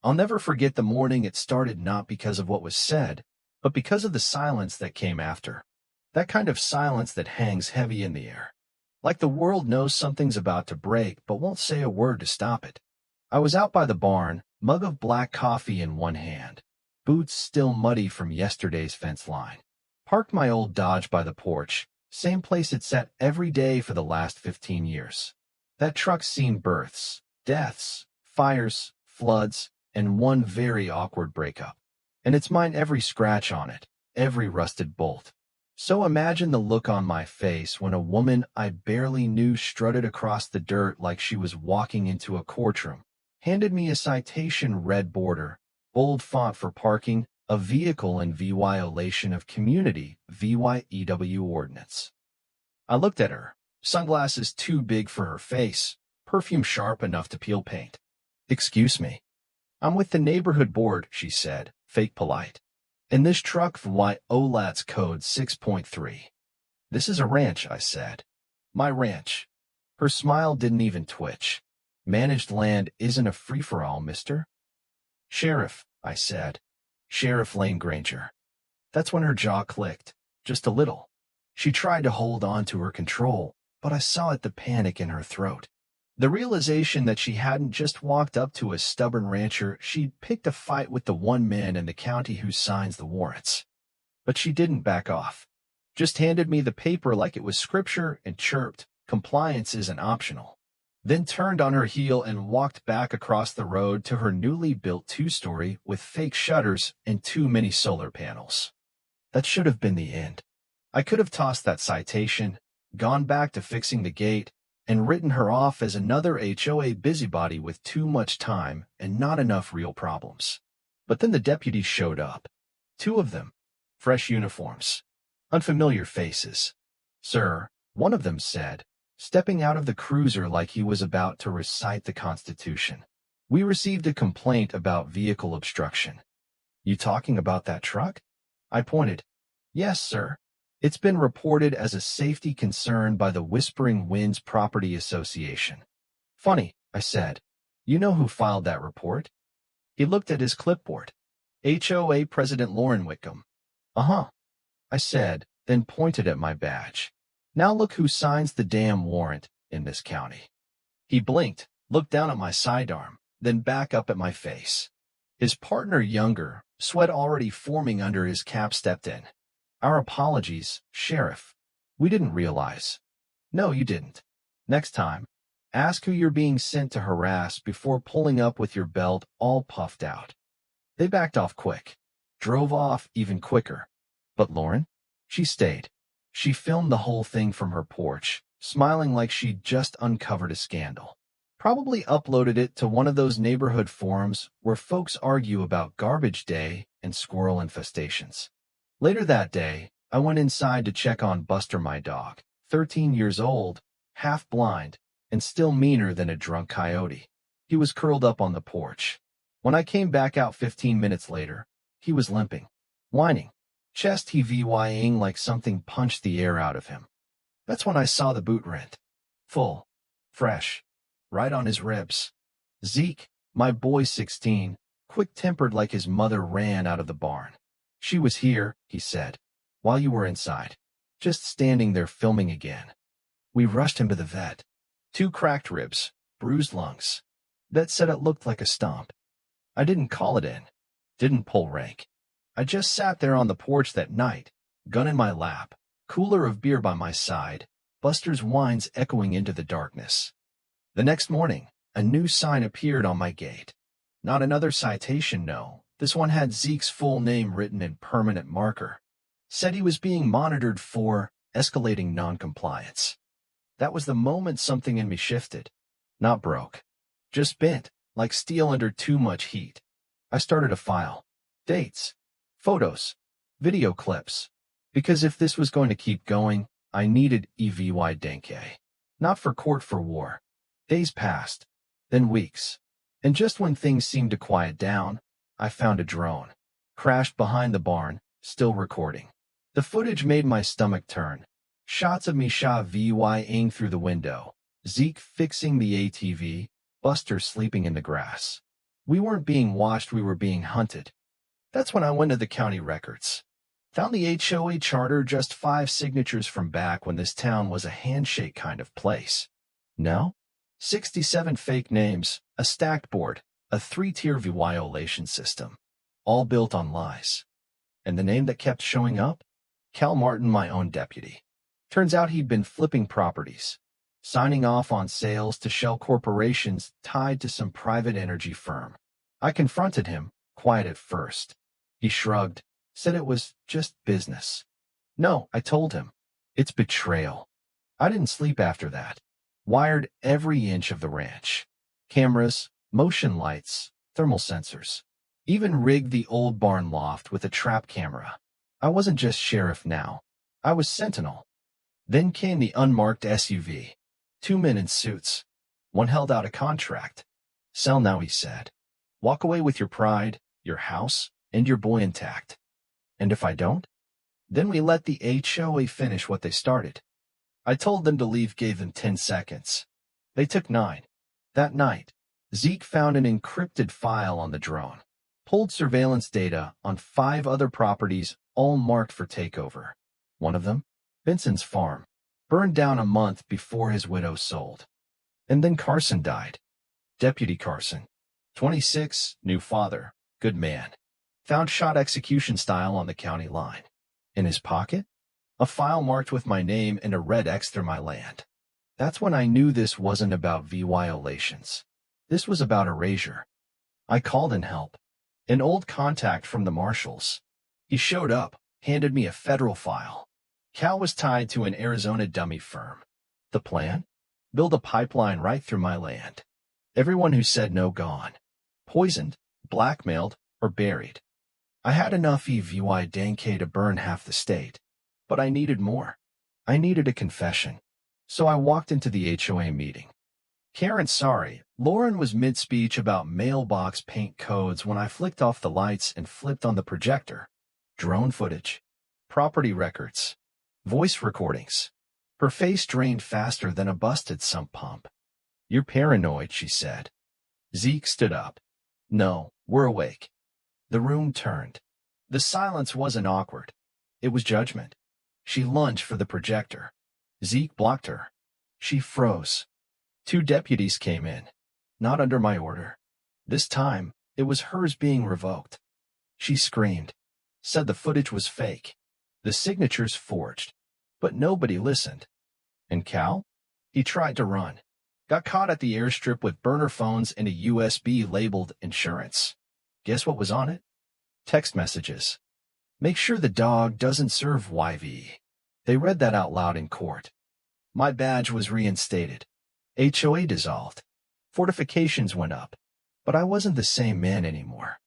I'll never forget the morning it started, not because of what was said, but because of the silence that came after. That kind of silence that hangs heavy in the air. Like the world knows something's about to break but won't say a word to stop it. I was out by the barn, mug of black coffee in one hand, boots still muddy from yesterday's fence line. Parked my old Dodge by the porch, same place it sat every day for the last 15 years. That truck's seen births, deaths, fires, floods, and one very awkward breakup. And it's mine, every scratch on it, every rusted bolt. So imagine the look on my face when a woman I barely knew strutted across the dirt like she was walking into a courtroom, handed me a citation, red border, bold font for parking, a vehicle, and violation of community VYEW ordinance. I looked at her, sunglasses too big for her face, perfume sharp enough to peel paint. "Excuse me. I'm with the neighborhood board," she said, fake polite. "And this truck VYOLAT's code 6.3. "This is a ranch," I said. "My ranch." Her smile didn't even twitch. "Managed land isn't a free-for-all, mister." "Sheriff," I said. "Sheriff Lane Granger." That's when her jaw clicked, just a little. She tried to hold on to her control, but I saw it, the panic in her throat. The realization that she hadn't just walked up to a stubborn rancher, she'd picked a fight with the one man in the county who signs the warrants. But she didn't back off. Just handed me the paper like it was scripture and chirped, "Compliance isn't optional." Then turned on her heel and walked back across the road to her newly built two-story with fake shutters and too many solar panels. That should have been the end. I could have tossed that citation, gone back to fixing the gate, and written her off as another HOA busybody with too much time and not enough real problems. But then the deputies showed up. 2 of them. Fresh uniforms. Unfamiliar faces. "Sir," one of them said, stepping out of the cruiser like he was about to recite the Constitution, "we received a complaint about vehicle obstruction." "You talking about that truck?" I pointed. "Yes, sir. It's been reported as a safety concern by the Whispering Winds Property Association." "Funny," I said. "You know who filed that report?" He looked at his clipboard. "HOA President Lauren Whitcomb." "Uh-huh," I said, then pointed at my badge. "Now look who signs the damn warrant in this county." He blinked, looked down at my sidearm, then back up at my face. His partner, younger, sweat already forming under his cap, stepped in. "Our apologies, Sheriff. We didn't realize." "No, you didn't. Next time, ask who you're being sent to harass before pulling up with your belt all puffed out." They backed off quick, drove off even quicker. But Lauren? She stayed. She filmed the whole thing from her porch, smiling like she'd just uncovered a scandal. Probably uploaded it to one of those neighborhood forums where folks argue about garbage day and squirrel infestations. Later that day, I went inside to check on Buster, my dog, 13 years old, half blind, and still meaner than a drunk coyote. He was curled up on the porch. When I came back out 15 minutes later, he was limping, whining, chest heaving like something punched the air out of him. That's when I saw the boot rent. Full, fresh, right on his ribs. Zeke, my boy 16, quick-tempered like his mother, ran out of the barn. "She was here," he said, "while you were inside, just standing there filming again." We rushed him to the vet. 2 cracked ribs, bruised lungs. Vet said it looked like a stomp. I didn't call it in, didn't pull rank. I just sat there on the porch that night, gun in my lap, cooler of beer by my side, Buster's whines echoing into the darkness. The next morning, a new sign appeared on my gate. Not another citation, no. This one had Zeke's full name written in permanent marker. Said he was being monitored for escalating noncompliance. That was the moment something in me shifted. Not broke. Just bent, like steel under too much heat. I started a file. Dates. Photos. Video clips. Because if this was going to keep going, I needed EVY Denke. Not for court, for war. Days passed. Then weeks. And just when things seemed to quiet down, I found a drone. Crashed behind the barn, still recording. The footage made my stomach turn. Shots of me VYing through the window. Zeke fixing the ATV. Buster sleeping in the grass. We weren't being watched, we were being hunted. That's when I went to the county records. Found the HOA charter just 5 signatures from back when this town was a handshake kind of place. No? 67 fake names, a stacked board, a 3-tier violation system, all built on lies. And the name that kept showing up? Cal Martin, my own deputy. Turns out he'd been flipping properties, signing off on sales to shell corporations tied to some private energy firm. I confronted him, quiet at first. He shrugged, said it was just business. No, I told him. It's betrayal. I didn't sleep after that. Wired every inch of the ranch. Cameras, motion lights, thermal sensors. Even rigged the old barn loft with a trap camera. I wasn't just sheriff now. I was sentinel. Then came the unmarked SUV. 2 men in suits. One held out a contract. Sell now, he said. Walk away with your pride, your house, and your boy intact. And if I don't? Then we let the HOA finish what they started. I told them to leave, gave them 10 seconds. They took 9. That night, Zeke found an encrypted file on the drone. Pulled surveillance data on 5 other properties, all marked for takeover. One of them, Vincent's farm, burned down a month before his widow sold. And then Carson died. Deputy Carson, 26, new father, good man. Found shot execution style on the county line. In his pocket, a file marked with my name and a red X through my land. That's when I knew this wasn't about violations. This was about erasure. I called in help. An old contact from the marshals. He showed up, handed me a federal file. Cal was tied to an Arizona dummy firm. The plan? Build a pipeline right through my land. Everyone who said no gone. Poisoned, blackmailed, or buried. I had enough EVY to burn half the state. But I needed more. I needed a confession. So I walked into the HOA meeting. Karen, sorry, Lauren was mid-speech about mailbox paint codes when I flicked off the lights and flipped on the projector. Drone footage. Property records. Voice recordings. Her face drained faster than a busted sump pump. You're paranoid, she said. Zeke stood up. No, we're awake. The room turned. The silence wasn't awkward. It was judgment. She lunged for the projector. Zeke blocked her. She froze. 2 deputies came in. Not under my order. This time, it was hers being revoked. She screamed. Said the footage was fake. The signatures forged. But nobody listened. And Cal? He tried to run. Got caught at the airstrip with burner phones and a USB labeled insurance. Guess what was on it? Text messages. Make sure the dog doesn't serve YV. They read that out loud in court. My badge was reinstated. HOA dissolved. Fortifications went up. But I wasn't the same man anymore.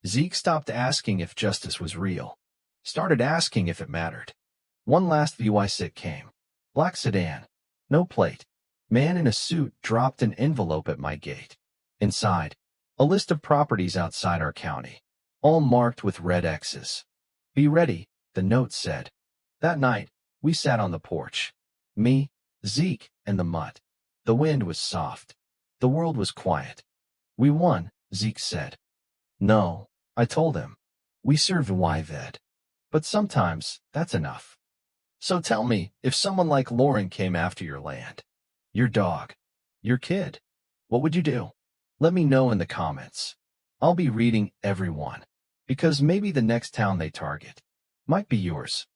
Zeke stopped asking if justice was real. Started asking if it mattered. One last VY sit came. Black sedan. No plate. Man in a suit dropped an envelope at my gate. Inside, a list of properties outside our county. All marked with red X's. Be ready, the note said. That night, we sat on the porch. Me, Zeke, and the mutt. The wind was soft. The world was quiet. We won, Zeke said. No, I told him. We serve YVED. But sometimes, that's enough. So tell me, if someone like Lauren came after your land, your dog, your kid, what would you do? Let me know in the comments. I'll be reading every one. Because maybe the next town they target might be yours.